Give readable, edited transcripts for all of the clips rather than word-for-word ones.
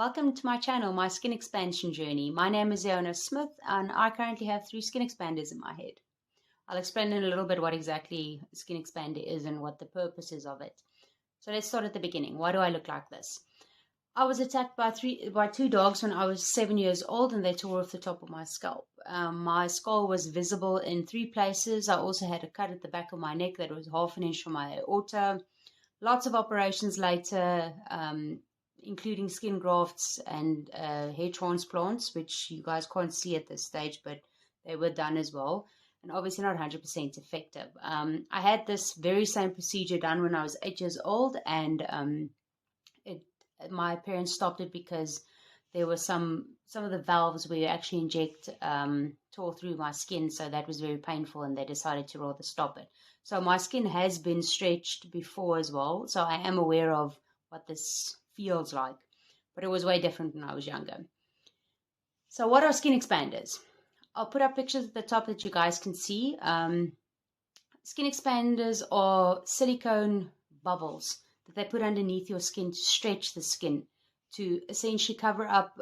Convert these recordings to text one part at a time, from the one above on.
Welcome to my channel, My Skin Expansion Journey. My name is Iona Smith and I currently have 3 skin expanders in my head. I'll explain in a little bit what exactly a skin expander is and what the purpose is of it. So let's start at the beginning. Why do I look like this? I was attacked by two dogs when I was 7 years old and they tore off the top of my scalp. My skull was visible in 3 places. I also had a cut at the back of my neck that was half an inch from my aorta. Lots of operations later, including skin grafts and hair transplants, which you guys can't see at this stage, but they were done as well, and obviously not 100% effective. I had this very same procedure done when I was 8 years old, and my parents stopped it because there were some of the valves where you actually inject tore through my skin, so that was very painful, and they decided to rather stop it. So my skin has been stretched before as well, so I am aware of what this feels like, but it was way different when I was younger. So what are skin expanders? I'll put up pictures at the top that you guys can see. Skin expanders are silicone bubbles that they put underneath your skin to stretch the skin, to essentially cover up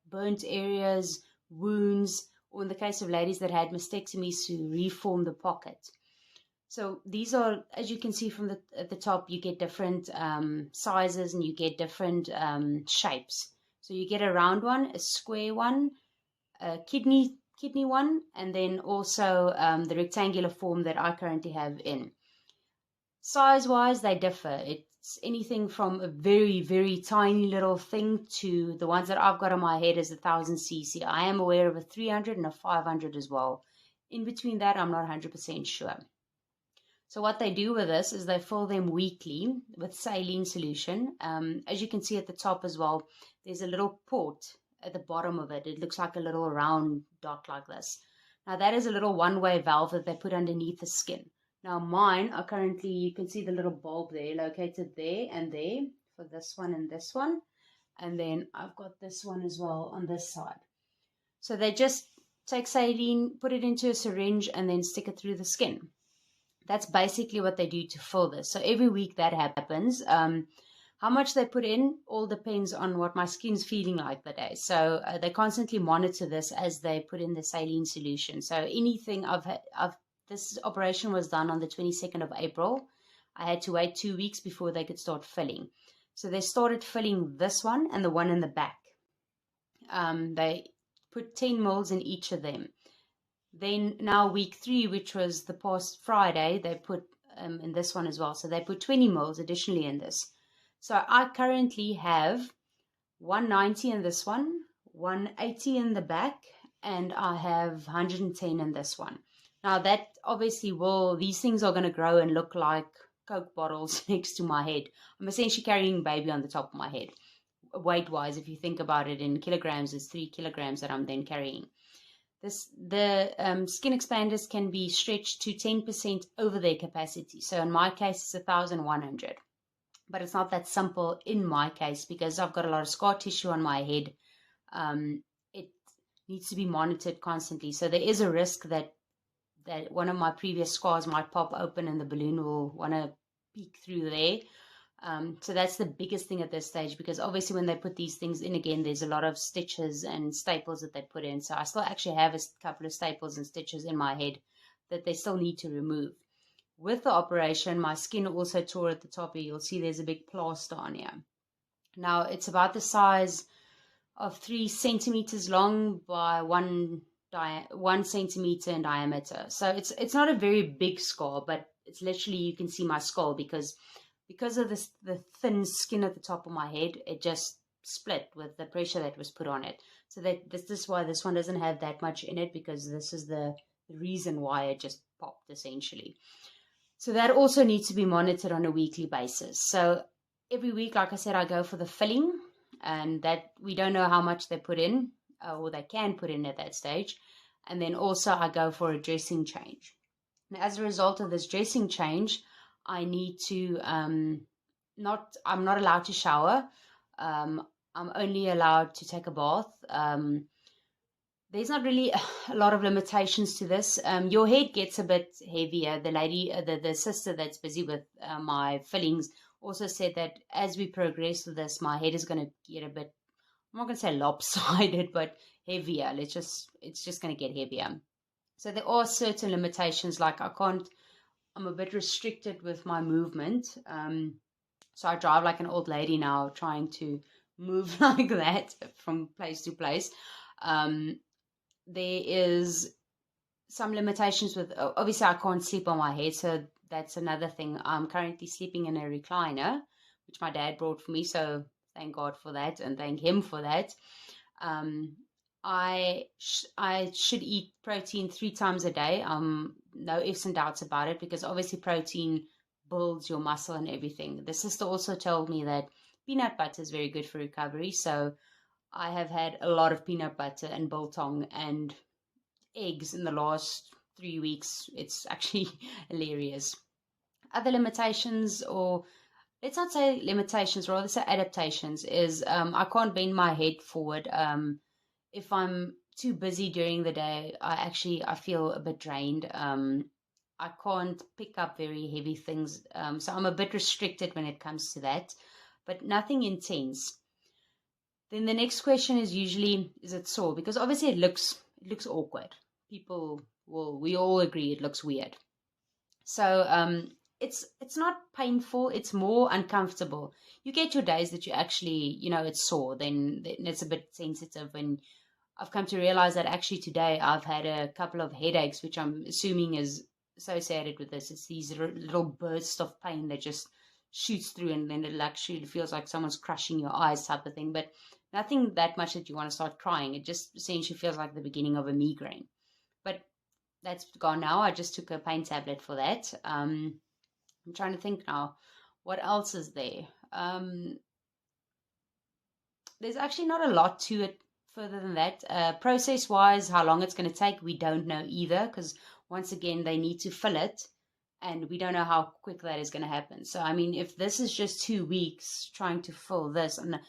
burnt areas, wounds, or in the case of ladies that had mastectomies, to reform the pocket. So these are, as you can see from at the top, you get different sizes and you get different shapes. So you get a round one, a square one, a kidney one, and then also the rectangular form that I currently have in. Size-wise, they differ. It's anything from a very, very tiny little thing to the ones that I've got on my head is 1000 cc. I am aware of a 300 and a 500 as well. In between that, I'm not 100% sure. So what they do with this is they fill them weekly with saline solution. As you can see at the top as well, there's a little port at the bottom of it. It looks like a little round dot like this. Now that is a little one-way valve that they put underneath the skin. Now mine are currently, you can see the little bulb there, located there and there for this one and this one. And then I've got this one as well on this side. So they just take saline, put it into a syringe, and then stick it through the skin. That's basically what they do to fill this. So every week that happens. How much they put in all depends on what my skin's feeling like that day. So they constantly monitor this as they put in the saline solution. So anything this operation was done on the 22nd of April. I had to wait 2 weeks before they could start filling. So they started filling this one and the one in the back. They put 10 mils in each of them. Then now week 3, which was the past Friday, they put in this one as well. So they put 20 mils additionally in this. So I currently have 190 in this one, 180 in the back, and I have 110 in this one. Now that obviously these things are going to grow and look like Coke bottles next to my head. I'm essentially carrying a baby on the top of my head. Weight-wise, if you think about it in kilograms, it's 3 kilograms that I'm then carrying. The skin expanders can be stretched to 10% over their capacity. So in my case, it's 1,100. But it's not that simple in my case because I've got a lot of scar tissue on my head. It needs to be monitored constantly. So there is a risk that one of my previous scars might pop open and the balloon will want to peek through there. So that's the biggest thing at this stage, because obviously when they put these things in again, there's a lot of stitches and staples that they put in. So I still actually have a couple of staples and stitches in my head that they still need to remove. With the operation, my skin also tore at the top here. You'll see there's a big plaster on here. Now it's about the size of 3 centimeters long by 1 centimeter in diameter. So it's not a very big scar, but it's literally, you can see my skull because of the thin skin at the top of my head, it just split with the pressure that was put on it. So this is why this one doesn't have that much in it, because this is the reason why it just popped essentially. So that also needs to be monitored on a weekly basis. So every week, like I said, I go for the filling, and that we don't know how much they put in, or they can put in at that stage. And then also I go for a dressing change. Now, as a result of this dressing change, I need to, I'm not allowed to shower. I'm only allowed to take a bath. There's not really a lot of limitations to this. Your head gets a bit heavier. The lady, the sister that's busy with my fillings also said that as we progress with this, my head is going to get a bit I'm not going to say lopsided, but heavier. It's just going to get heavier. So there are certain limitations, like I'm a bit restricted with my movement. So I drive like an old lady now, trying to move like that from place to place. There is some limitations with, obviously I can't sleep on my head, so that's another thing. I'm currently sleeping in a recliner, which my dad brought for me, so thank God for that and thank him for that. I should eat protein 3 times a day. No ifs and doubts about it, because obviously protein builds your muscle and everything. The sister also told me that peanut butter is very good for recovery, so I have had a lot of peanut butter and biltong and eggs in the last 3 weeks. It's actually hilarious. Other limitations, or let's not say limitations, rather say adaptations, is I can't bend my head forward. If I'm too busy during the day, I feel a bit drained. I can't pick up very heavy things, so I'm a bit restricted when it comes to that, but nothing intense. Then the next question is usually, is it sore? Because obviously it looks awkward. We all agree it looks weird. So it's not painful, it's more uncomfortable. You get your days that you actually, it's sore, then it's a bit sensitive. And I've come to realize that actually today I've had a couple of headaches, which I'm assuming is associated with this. It's these little bursts of pain that just shoots through, and then it actually feels like someone's crushing your eyes type of thing. But nothing that much that you want to start crying. It just essentially feels like the beginning of a migraine. But that's gone now. I just took a pain tablet for that. I'm trying to think now. What else is there? There's actually not a lot to it further than that. Process-wise, how long it's going to take, we don't know either, because once again, they need to fill it, and we don't know how quick that is going to happen. So, I mean, if this is just 2 weeks trying to fill this, and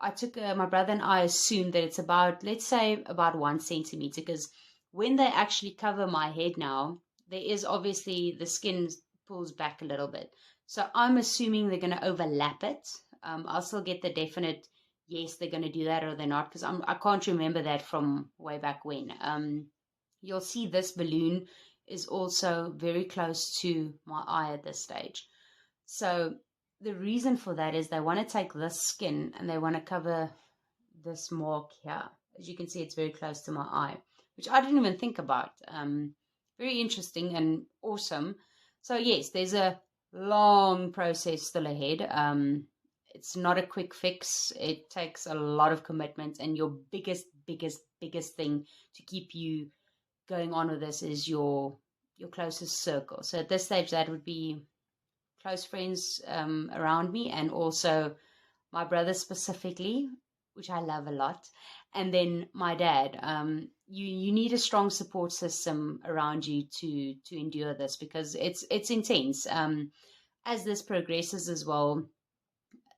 I took, my brother and I assumed that it's about, let's say, about 1 centimeter, because when they actually cover my head now, there is obviously the skin pulls back a little bit. So I'm assuming they're going to overlap it. I'll still get the definite yes, they're going to do that or they're not, because I can't remember that from way back when. You'll see this balloon is also very close to my eye at this stage. So the reason for that is they want to take this skin and they want to cover this mark here. As you can see, it's very close to my eye, which I didn't even think about. Very interesting and awesome. So yes, there's a long process still ahead. It's not a quick fix. It takes a lot of commitment, and your biggest thing to keep you going on with this is your closest circle. So at this stage, that would be close friends around me, and also my brother specifically, which I love a lot, and then my dad. You need a strong support system around you to endure this, because it's intense. As this progresses as well,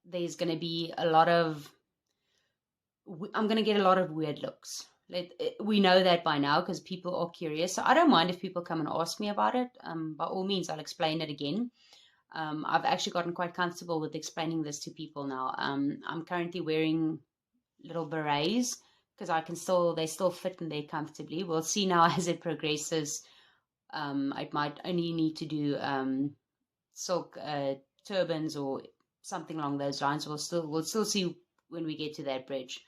there's going to be I'm going to get a lot of weird looks. We know that by now, because people are curious. So I don't mind if people come and ask me about it. By all means, I'll explain it again. I've actually gotten quite comfortable with explaining this to people now. I'm currently wearing little berets, because they still fit in there comfortably. We'll see now as it progresses. I might only need to do silk turbans or something along those lines. We'll still see when we get to that bridge.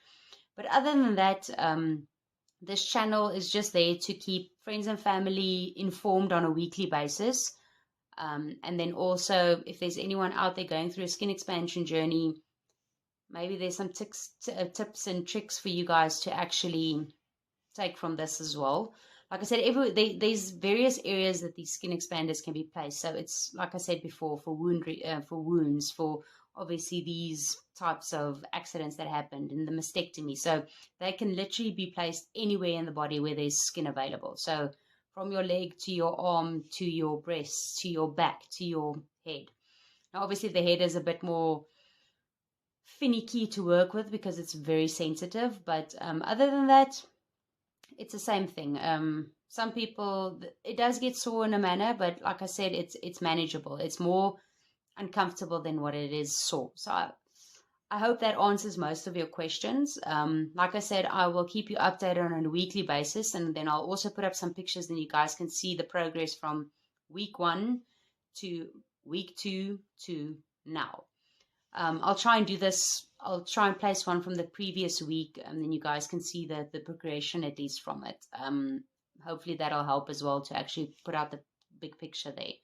But other than that, this channel is just there to keep friends and family informed on a weekly basis. And then also, if there's anyone out there going through a skin expansion journey, maybe there's some tips and tricks for you guys to actually take from this as well. Like I said, there's various areas that these skin expanders can be placed. So it's, like I said before, for wounds, for obviously these types of accidents that happened in the mastectomy. So they can literally be placed anywhere in the body where there's skin available. So from your leg to your arm, to your breast, to your back, to your head. Now, obviously, the head is a bit more finicky to work with because it's very sensitive. But other than that, it's the same thing. Some people, it does get sore in a manner, but like I said, it's manageable. It's more uncomfortable than what it is sore. So I hope that answers most of your questions. Like I said, I will keep you updated on a weekly basis, and then I'll also put up some pictures, and you guys can see the progress from week 1 to week 2 to now. I'll try and do this. I'll try and place one from the previous week, and then you guys can see the progression at least from it. Hopefully that'll help as well to actually put out the big picture there.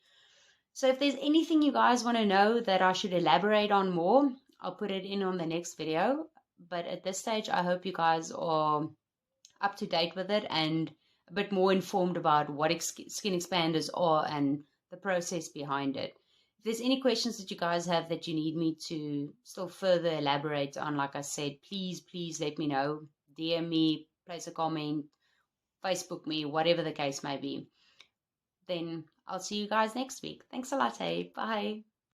So if there's anything you guys want to know that I should elaborate on more, I'll put it in on the next video. But at this stage, I hope you guys are up to date with it and a bit more informed about what skin expanders are and the process behind it. If there's any questions that you guys have that you need me to still further elaborate on, like I said, please let me know. DM me, place a comment, Facebook me, whatever the case may be. Then I'll see you guys next week. Thanks a lot, hey. Bye.